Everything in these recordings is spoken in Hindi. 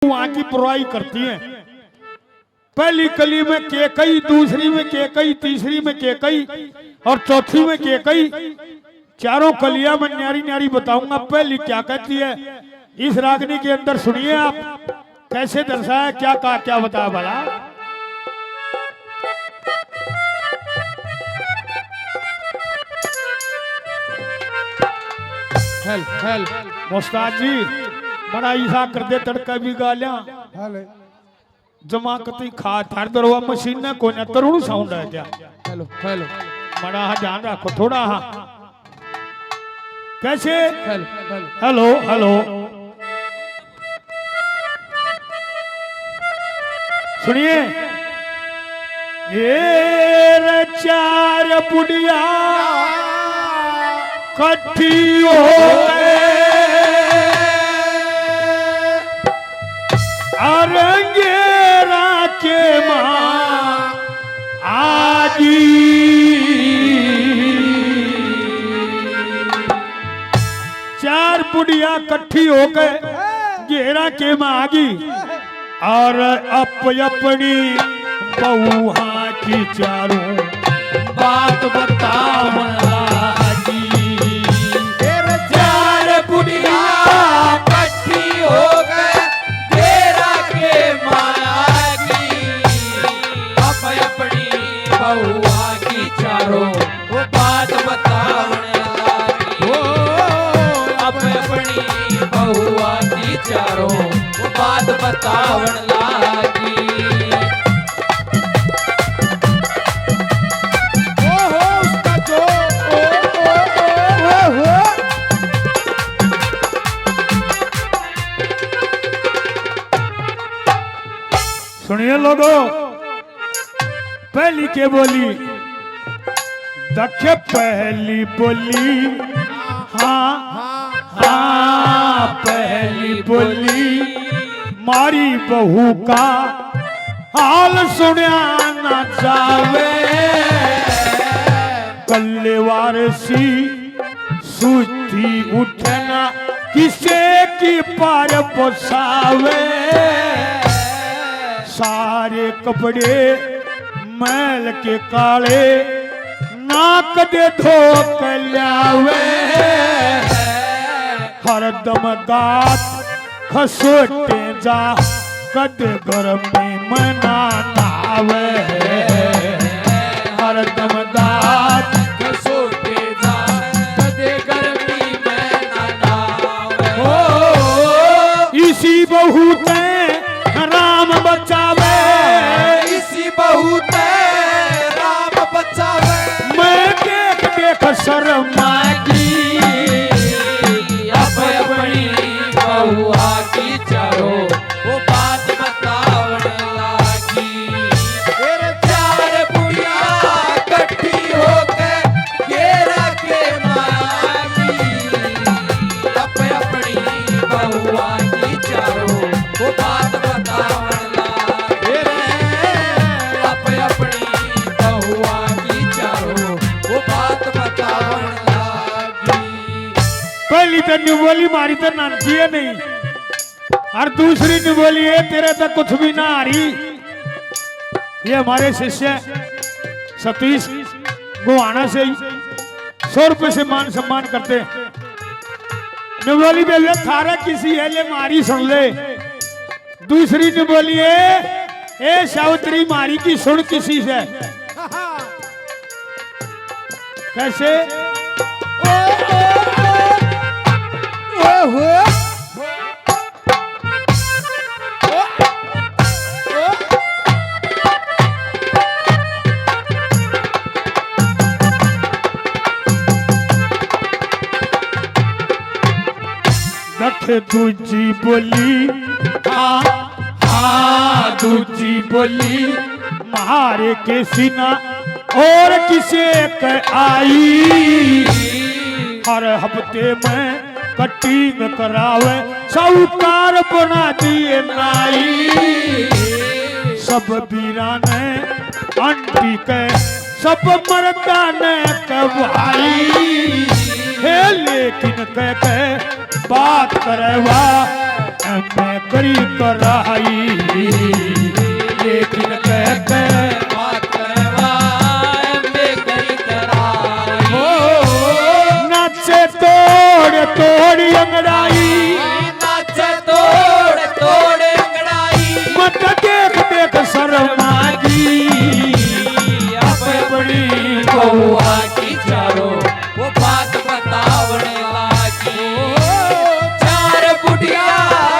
वहां की बुराई करती हैं। पहली कली में केकई, दूसरी में केकई, तीसरी में केकई और चौथी में केकई। चारों कलियां में न्यारी न्यारी बताऊंगा पहली क्या कहती है। इस रागनी के अंदर सुनिए आप कैसे दर्शाया, क्या कहा, क्या बताया भला। हेल मुस्ताद जी बड़ा ईसा कर दे तड़का भी गालियां जमा कती खा थार दरवा मशीन ने कोई ना तरुण साउंड है क्या। हेलो हेलो बड़ा ध्यान रखो थोड़ा। कैसे हेलो हेलो सुनिए। ये चार बुढ़िया कट्ठी हो अरंगेरा के माँ आजी चार बुढ़िया कट्ठी हो गए घेरा के माँ आगी और अपनी बहुआ की चारों बात बताओ। बतावन लागी उसका जो सुनिए लोगों, पहली के बोली दखे पहली बोली हाँ हाँ पहली बोली मारी बहू का हाल सुनिया ना जावे कल्लेवार सी सुती उठना किसे की पार पोसावे सारे कपड़े मैल के काले नाक दे धो के लावे हरदम दांत खसोटे जा कद गर्मी मना नावे हरदम दांत खसोटे जा कद गर्मी मना नावे इसी बहू ते राम बचावे इसी बहू ते राम बचावे मैं देख देख शर्मा की अपनी बहुआ की चारो वो बात बतावन लागी। चार बुढ़िया कट्ठी होके घेरा के मागी अपनी बहुआ की चारो वो बात बतावन लागी। अपनी बहुआ की चारो वो बात बतावन लागी। पहली तो निबोली मारी तो नानकी है नहीं और दूसरी निबोली है तेरे तक कुछ भी ना आ रही। ये हमारे शिष्य सतीश गुवाना से 100 रुपए से मान सम्मान करते हैं। निबोली बोले थारा किसी है ले मारी सुन ले। दूसरी निबोली है ए सावित्री मारी की सुन किसी से। कैसे दखे दूजी बोली हाँ हाँ दूजी बोली मारे के सीना और किसे आई हर हफ्ते में कटिंग करावे साहूकार बना दिए नाई सब बीरा ने आंटी के सब मर्दा ने कवाई है लेकिन कह के बात करवा मैं करी कराई लेकिन कहते बात करवाए मैं करी कराई नाचे तोड़ तोड़ अंगड़ाई नाचे तोड़ तोड़ अंगड़ाई मत देख देख शर्मा जी अब बड़ी बहुआ की चारों वो बात बतावण लागी चार बुढ़िया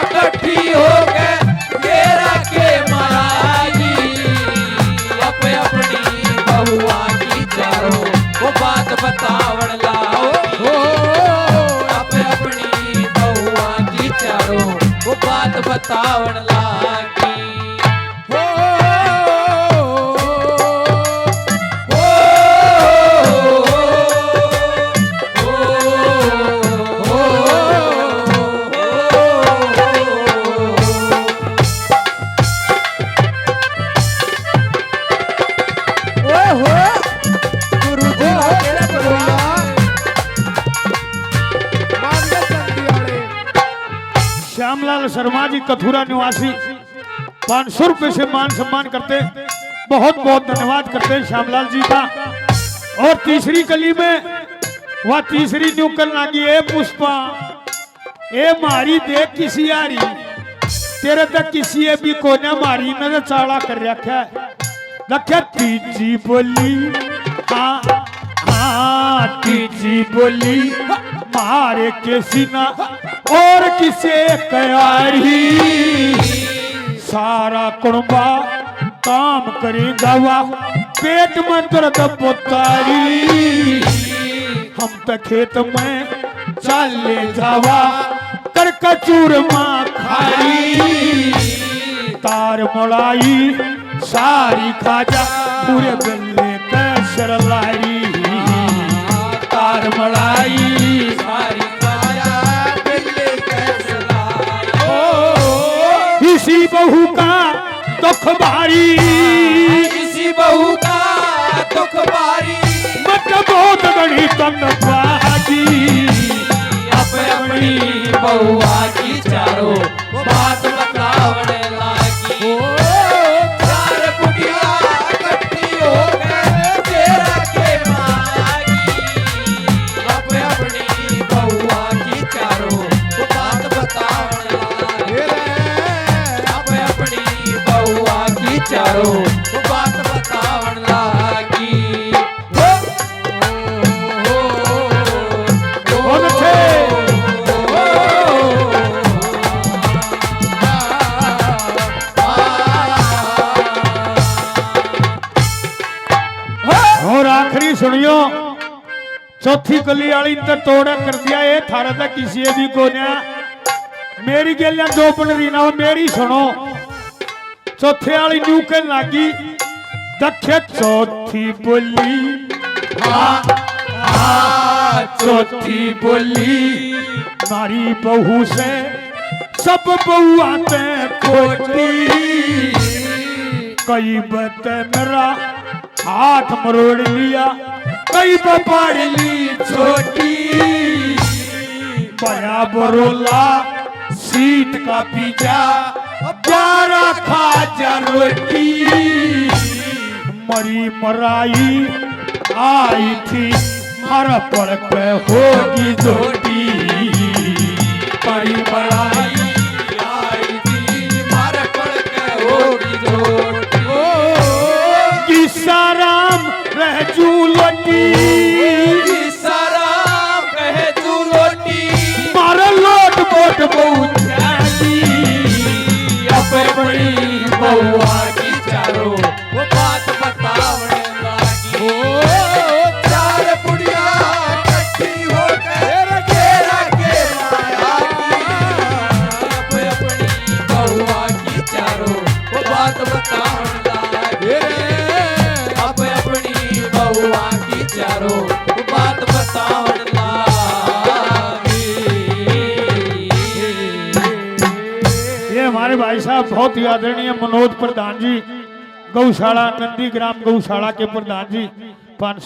इकट्ठी होकर घेरा के महाराजी अब अपनी बहुआ की चारों वो बात बतावण लागी अब अपनी बहुआ की चारों वो बात बतावण लागी श्यामलाल शर्मा जी कथुरा निवासी 500 रुपए से मान सम्मान करते बहुत बहुत धन्यवाद करते हैं श्यामलाल जी का। और तीसरी कली में वह तीसरी न्यूकल नागी ए पुष्पा ए मारी देख किसी यारी तेरे तक किसी ए भी कोने मारी ने चाड़ा कर रखा है रखा तीजी बोली हाँ हाँ तीजी बोली मारे के सीना और किसे कयारी सारा कुड़बा काम करे दवा पेट में दर्द पुतारी हम तो खेत में चले जावा कर कचूर माँ खारी तार मड़ाई सारी खाजा पूरे गले कैसर लाई तार मड़ाई सारी काया बिल्ली कैसे लाई इसी बहू का दुख भारी किसी बहू का दुख भारी मत बहुत बड़ी तंग बाजी अब अपनी बहुआ की चारों वो बात बतावण लागी चार बुढ़िया इकट्ठी होकर तेरा के मागी अब अपनी बहुआ की चारों वो बात बतावण लागी अब अपनी बहुआ की चारों वो बात बतावण लागी बहुत अच्छे और आखिरी सुनियो चौथी कली वाली तो तोड़ा कर दिया ये थारा था किसी भी को मेरी गलियां दो बनरी ना हो मेरी सुनो चौथे वाली न्यू के लागी दखे चौथी बोली हाँ चौथी बोली मारी बहू से सब बहू आते खोटी कई बत मेरा हाथ मरोड़ लिया कई पाड़ ली छोटी बया बरोला सीट का पीछा प्यारा खाजा रोटी मरी मराई आई थी हर पर पे होगी जोटी परी बड़ाई आई थी मारे पड़ के होगी जोटी किस्सा राम रह जूलटी सराम कहे तू लोटी मार लोट बोट बहुत जाती अब बड़ी बहुआ की चारों वो बात बतावण लागी चार बुढ़िया इकट्ठी होकर घेरा के मायागी अब अपनी बहुआ की चारों वो बात बतावण लागी अब अपनी बहुआ की चारों वो बात बतावण लागी ये हमारे भाई साहब बहुत ही आदरणीय मनोज प्रधान जी गौशाला नंदी ग्राम गौशाला के प्रधान जी 500